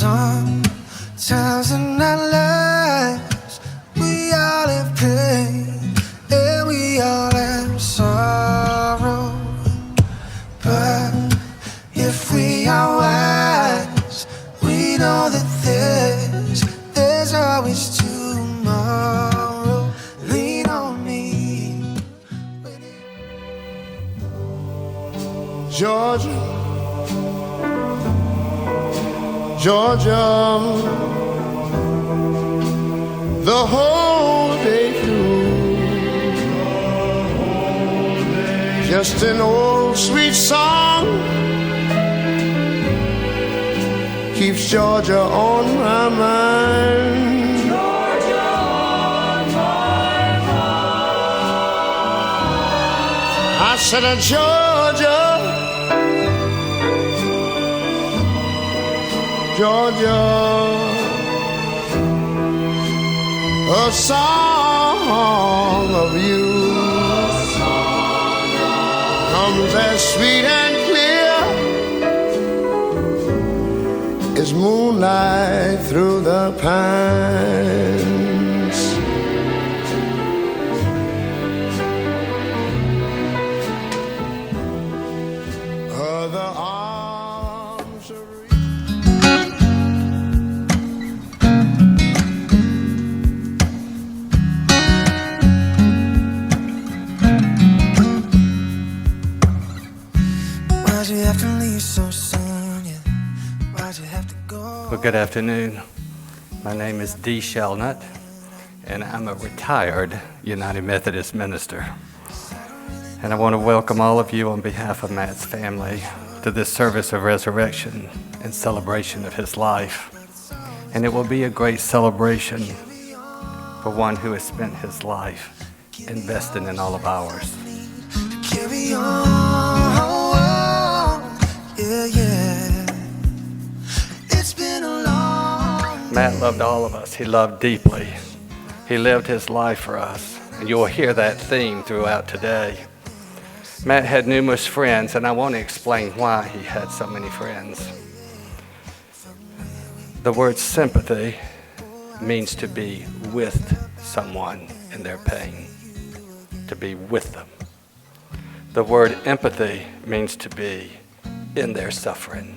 Sometimes in our lives, we all have pain and we all have sorrow. But if we are wise, we know that there's always tomorrow. Lean on me. Georgia, Georgia, the whole day through, just an old sweet song keeps Georgia on my mind. Georgia on my mind. I said, Georgia, Georgia, a song of you comes as sweet and clear as moonlight through the pines. Other arms are Why'd you have to leave so soon? Yeah. Why'd you have to go? Well, good afternoon. My name is D. Shelnut, and I'm a retired United Methodist minister. And I want to welcome all of you on behalf of Matt's family to this service of resurrection and celebration of his life. And it will be a great celebration for one who has spent his life investing in all of ours. Carry on, yeah. It's been a long Matt loved all of us. He loved deeply. He lived his life for us. And you'll hear that theme throughout today. Matt had numerous friends, and I want to explain why he had so many friends. The word sympathy means to be with someone in their pain, to be with them. The word empathy means to be in their suffering.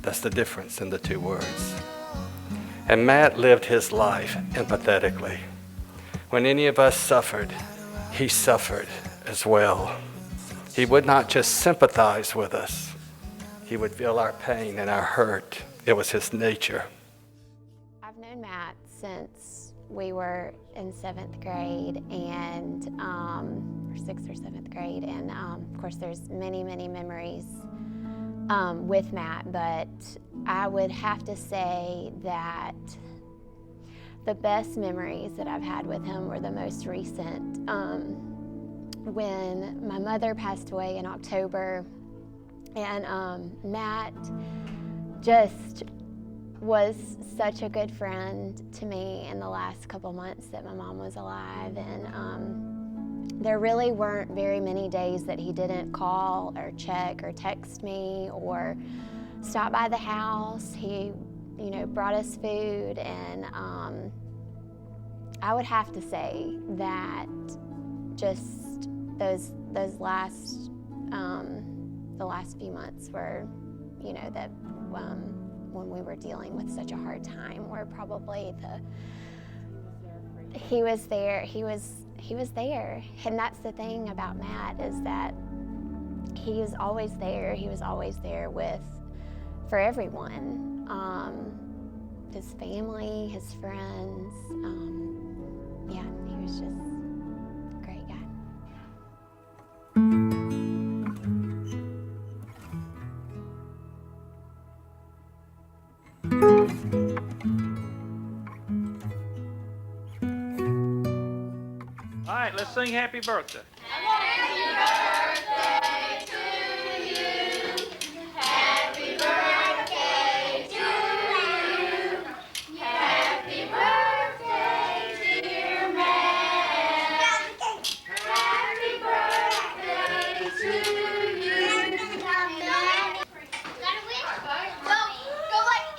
That's the difference in the two words. And Matt lived his life empathetically. When any of us suffered, he suffered as well. He would not just sympathize with us. He would feel our pain and our hurt. It was his nature. I've known Matt since we were in 7th grade and or 6th or 7th grade, and of course there's many memories with Matt, but I would have to say that the best memories that I've had with him were the most recent. When my mother passed away in October, and Matt just was such a good friend to me in the last couple months that my mom was alive, and there really weren't very many days that he didn't call or check or text me or stop by the house. He, brought us food, and I would have to say that just those last the last few months were, that when we were dealing with such a hard time, were probably he was there, and that's the thing about Matt, is that he is always there. He was always there for everyone, his family, his friends. Yeah, he was just a great guy. All right, let's sing Happy Birthday. Happy birthday to you. Happy birthday to you. Happy birthday, dear Matt. Happy birthday to you. Got a wish? Go like.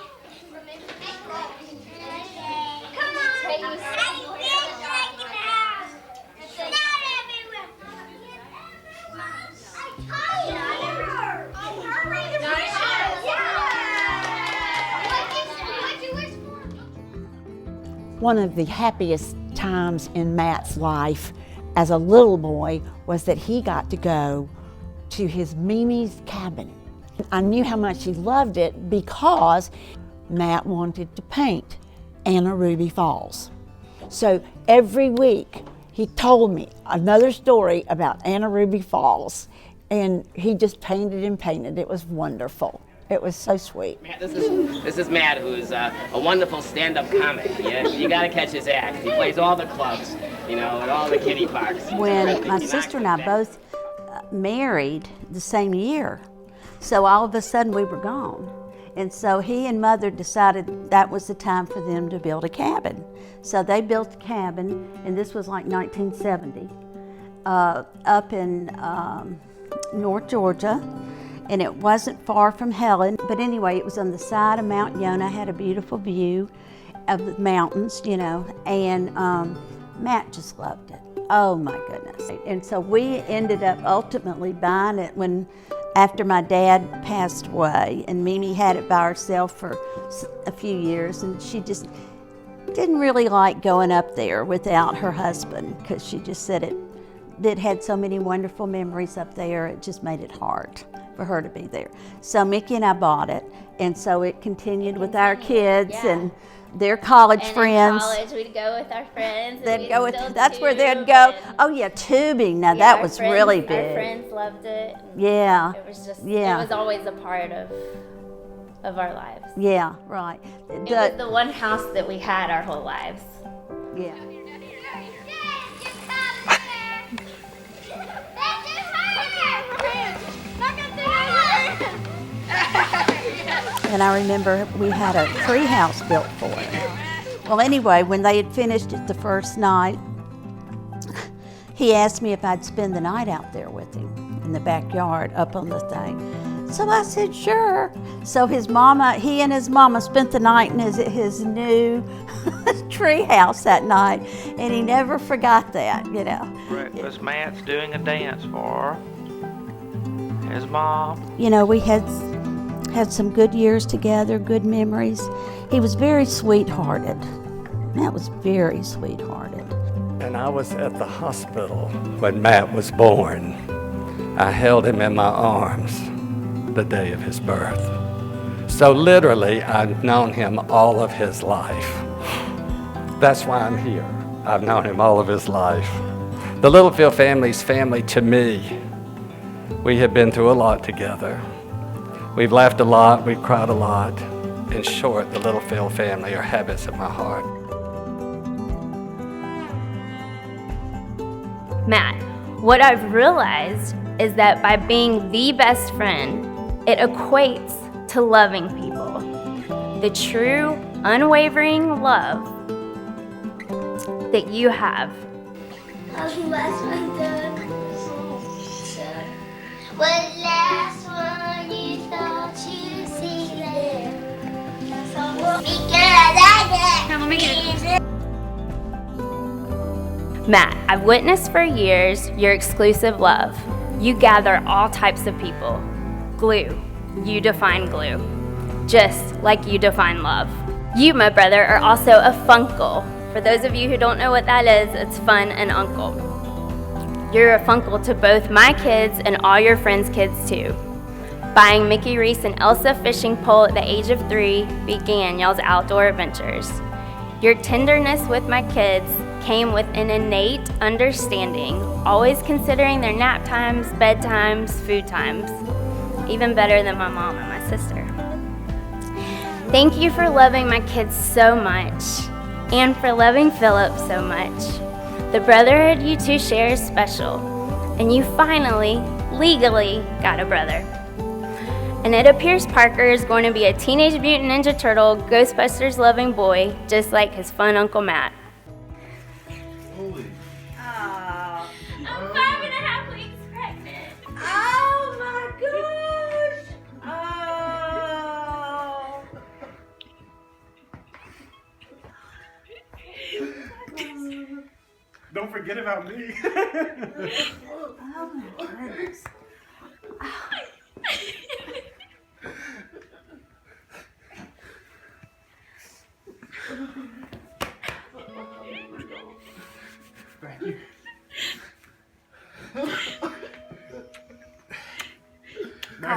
One of the happiest times in Matt's life as a little boy was that he got to go to his Mimi's cabin. I knew how much he loved it because Matt wanted to paint Anna Ruby Falls. So every week he told me another story about Anna Ruby Falls, and he just painted and painted. It was wonderful. It was so sweet. Matt, this is Matt, who's a wonderful stand-up comic. You gotta catch his act. He plays all the clubs, at all the kiddie parks. When my sister and I both married the same year, so all of a sudden we were gone. And so he and Mother decided that was the time for them to build a cabin. So they built a cabin, and this was like 1970, up in North Georgia. And it wasn't far from Helen, but anyway, it was on the side of Mount Yonah, had a beautiful view of the mountains, and Matt just loved it. Oh my goodness. And so we ended up ultimately buying it after my dad passed away, and Mimi had it by herself for a few years, and she just didn't really like going up there without her husband, because she just said it had so many wonderful memories up there, it just made it hard for her to be there. So Mickey and I bought it, and so it continued with our kids and their college friends. In college, we'd go with our friends. They'd go with, that's where they'd go. Oh yeah, tubing. Now that was really big. Our friends loved it. Yeah. It was just, yeah. It was always a part of our lives. Yeah, right. It was the one house that we had our whole lives. Yeah. And I remember we had a tree house built for it. Well, anyway, when they had finished it the first night, he asked me if I'd spend the night out there with him in the backyard up on the thing. So I said, sure. So he and his mama spent the night in his new tree house that night, and he never forgot that, Breakfast, Matt's doing a dance for his mom. We had some good years together, good memories. He was very sweethearted. Matt was very sweethearted. And I was at the hospital when Matt was born. I held him in my arms the day of his birth. So literally, I've known him all of his life. That's why I'm here. I've known him all of his life. The Littlefield family's family to me. We have been through a lot together. We've laughed a lot, we've cried a lot. In short, the Littlefield family are habits of my heart. Matt, what I've realized is that by being the best friend, it equates to loving people. The true, unwavering love that you have. How's the last one done? What last one you thought you'd see there? Matt, I've witnessed for years your exclusive love. You gather all types of people. Glue. You define glue. Just like you define love. You, my brother, are also a funkle. For those of you who don't know what that is, it's fun and uncle. You're a funkle to both my kids and all your friends' kids too. Buying Mickey, Reese, and Elsa fishing pole at the age of 3 began y'all's outdoor adventures. Your tenderness with my kids came with an innate understanding, always considering their nap times, bedtimes, food times, even better than my mom and my sister. Thank you for loving my kids so much, and for loving Philip so much. The brotherhood you two share is special, and you finally, legally, got a brother. And it appears Parker is going to be a Teenage Mutant Ninja Turtle, Ghostbusters loving boy, just like his fun Uncle Matt. I'm 5.5 weeks pregnant. Oh my gosh! Oh. Don't forget about me. Oh my goodness.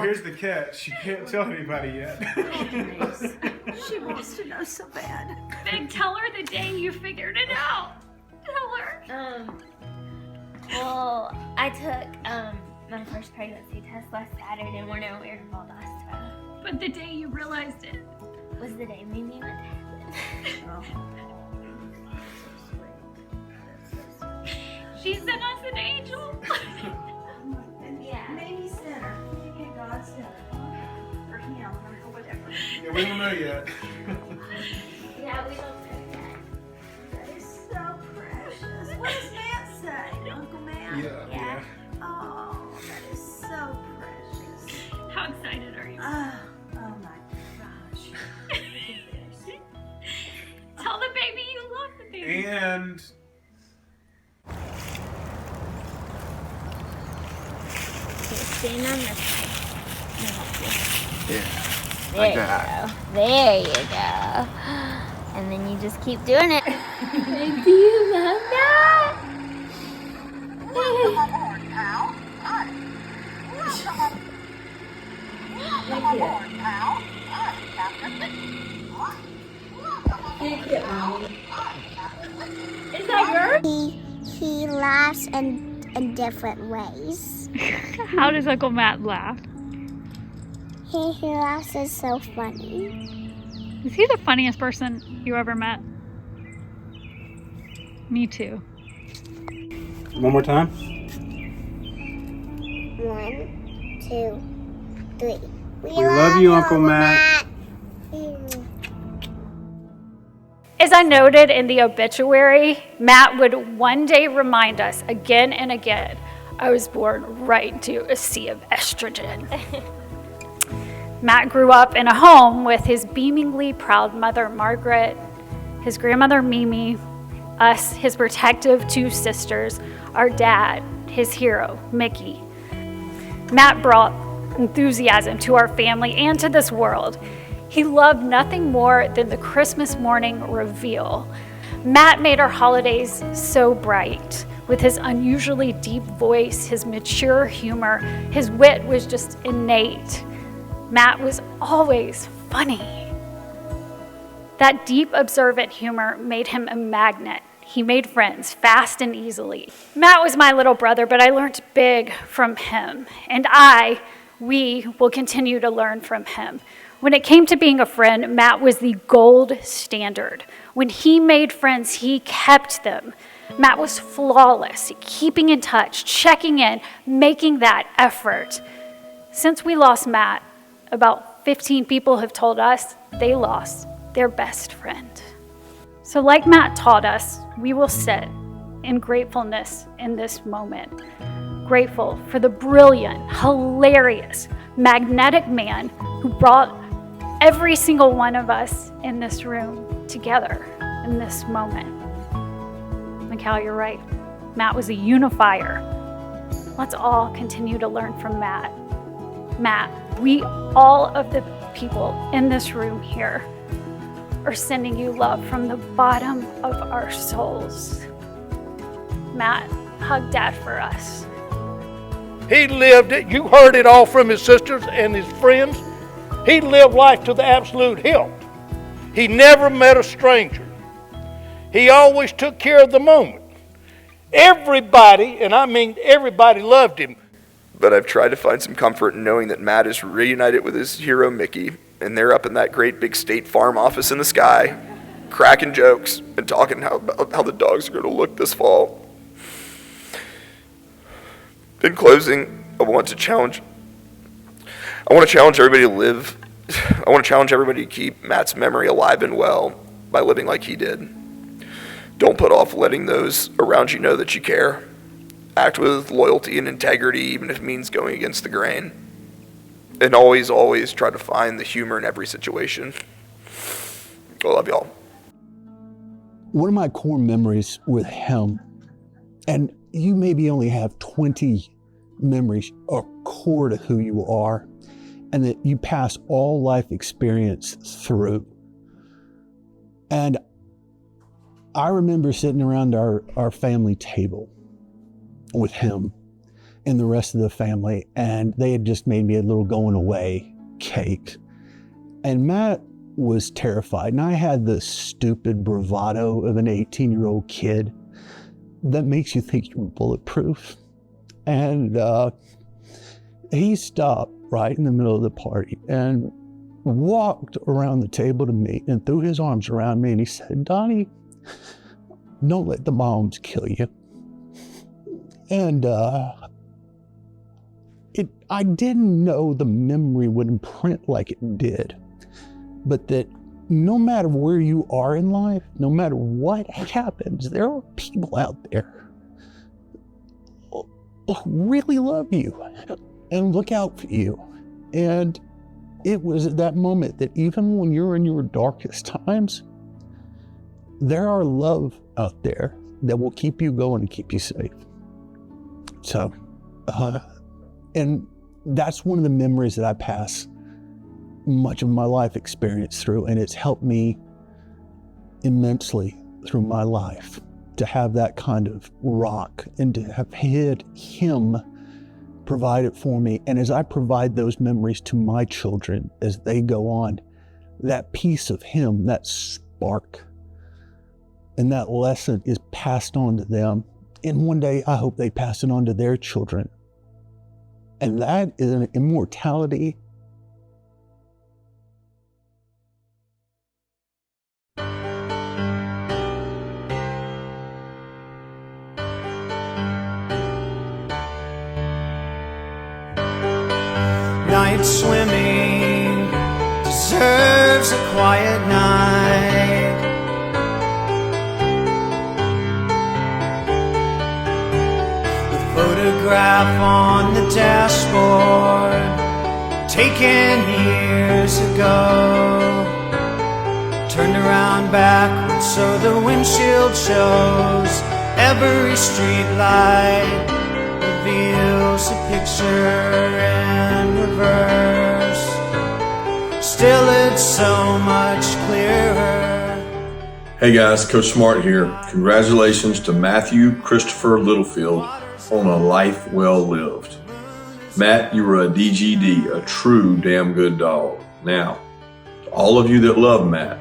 Now here's the catch. She can't tell anybody yet. She wants to know so bad. Then tell her the day you figured it out. Tell her. Well, I took my first pregnancy test last Saturday and we're nowhere in Valdosta. But the day you realized it Was the day Mimi went to heaven. She sent us an angel. Yeah. Maybe sinner. Maybe God sent her. Or him, or whatever. Yeah, we don't know yet. Yeah, we don't know yet. That is so precious. What does Matt say, Uncle Matt? Yeah. Oh, that is so precious. How excited are you? Oh my gosh. Tell the baby you love the baby. And Stand on this side. Yeah. There you go. There you go. And then you just keep doing it. Do you love that? Is that yours? He laughs in different ways. How does Uncle Matt laugh? He laughs is so funny. Is he the funniest person you ever met? Me too. one more time. 1, 2, 3. We love you, Uncle Matt. As I noted in the obituary, Matt would one day remind us again and again, I was born right into a sea of estrogen. Matt grew up in a home with his beamingly proud mother, Margaret, his grandmother, Mimi, us, his protective 2 sisters, our dad, his hero, Mickey. Matt brought enthusiasm to our family and to this world. He loved nothing more than the Christmas morning reveal. Matt made our holidays so bright. With his unusually deep voice, his mature humor, his wit was just innate. Matt was always funny. That deep, observant humor made him a magnet. He made friends fast and easily. Matt was my little brother, but I learned big from him. And we will continue to learn from him. When it came to being a friend, Matt was the gold standard. When he made friends, he kept them. Matt was flawless, keeping in touch, checking in, making that effort. Since we lost Matt, about 15 people have told us they lost their best friend. So like Matt taught us, we will sit in gratefulness in this moment. Grateful for the brilliant, hilarious, magnetic man who brought every single one of us in this room together in this moment. Mikal, you're right. Matt was a unifier. Let's all continue to learn from Matt. Matt, we, all of the people in this room here, are sending you love from the bottom of our souls. Matt, hug Dad for us. He lived it. You heard it all from his sisters and his friends. He lived life to the absolute hilt. He never met a stranger. He always took care of the moment. Everybody, and I mean everybody, loved him. But I've tried to find some comfort in knowing that Matt is reunited with his hero Mickey, and they're up in that great big State Farm office in the sky, cracking jokes and talking about how the dogs are going to look this fall. In closing, I want to challenge everybody to live. I want to challenge everybody to keep Matt's memory alive and well by living like he did. Don't put off letting those around you know that you care. Act with loyalty and integrity, even if it means going against the grain. And always, always try to find the humor in every situation. I love y'all. One of my core memories with him, and you maybe only have 20 memories are core to who you are, and that you pass all life experience through. And I remember sitting around our family table with him, and the rest of the family, and they had just made me a little going away cake. And Matt was terrified, and I had the stupid bravado of an 18-year-old kid that makes you think you're bulletproof. And he stopped right in the middle of the party and walked around the table to me and threw his arms around me, and he said, "Donnie, don't let the moms kill you." And I didn't know the memory would imprint like it did, but that no matter where you are in life, no matter what happens, there are people out there who really love you and look out for you. And it was at that moment that even when you're in your darkest times, there are love out there that will keep you going and keep you safe. So, and that's one of the memories that I pass much of my life experience through, and it's helped me immensely through my life to have that kind of rock and to have had him provide it for me. And as I provide those memories to my children as they go on, that piece of him, that spark and that lesson is passed on to them. And one day I hope they pass it on to their children. And that is an immortality. Night swimming deserves a quiet night. The photograph on the dashboard, taken years ago, turned around backwards so the windshield shows every street light reveals a picture in reverse. Still it's so much clearer. Hey guys, Coach Smart here. Congratulations to Matthew Christopher Littlefield on a life well lived. Matt, you were a DGD, a true damn good dog. Now, to all of you that love Matt,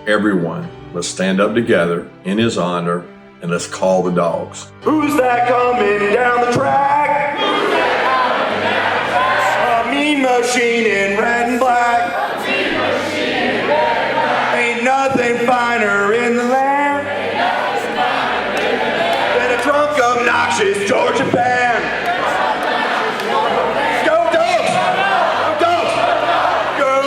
everyone, let's stand up together in his honor and let's call the dogs. Who's that coming down the track? Who's that coming down the track? A mean machine in red and black. A mean machine in red and black. Ain't nothing finer in the land. Ain't nothing finer in the land than a drunk, obnoxious Georgia band. Go dogs! Go dogs! Go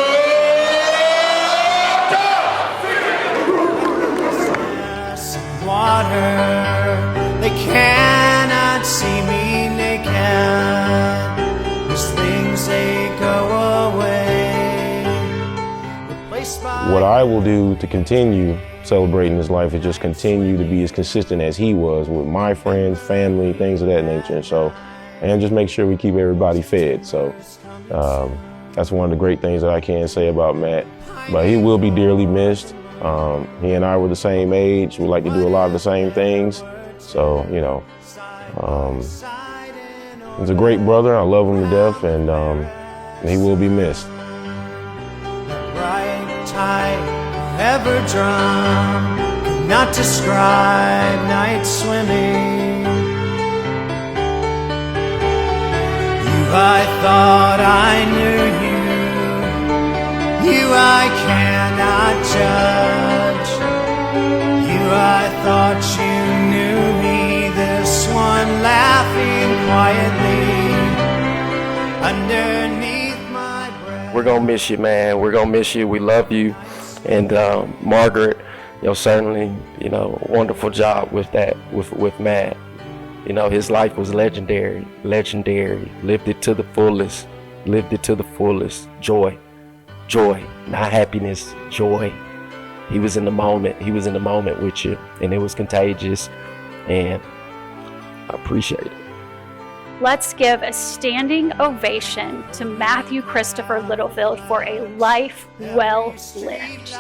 dogs! Water. They cannot see me naked. These things, they go away. Replaced by What I will do to continue celebrating his life is just continue to be as consistent as he was with my friends, family, things of that nature. So, and just make sure we keep everybody fed. So that's one of the great things that I can say about Matt. But he will be dearly missed. He and I were the same age. We like to do a lot of the same things. So, you know, he's a great brother. I love him to death, and he will be missed. bright tide ever drum could not describe night swimming. You, I thought I knew you. You, I cannot judge. You, I thought you knew me. This one laughing quietly underneath my breath. We're going to miss you, man. We're going to miss you. We love you. And Margaret, certainly, wonderful job with that, with Matt. His life was legendary. Lived it to the fullest. Joy, not happiness, joy. He was in the moment with you, and it was contagious, and I appreciate it. Let's give a standing ovation to Matthew Christopher Littlefield for a life well lived.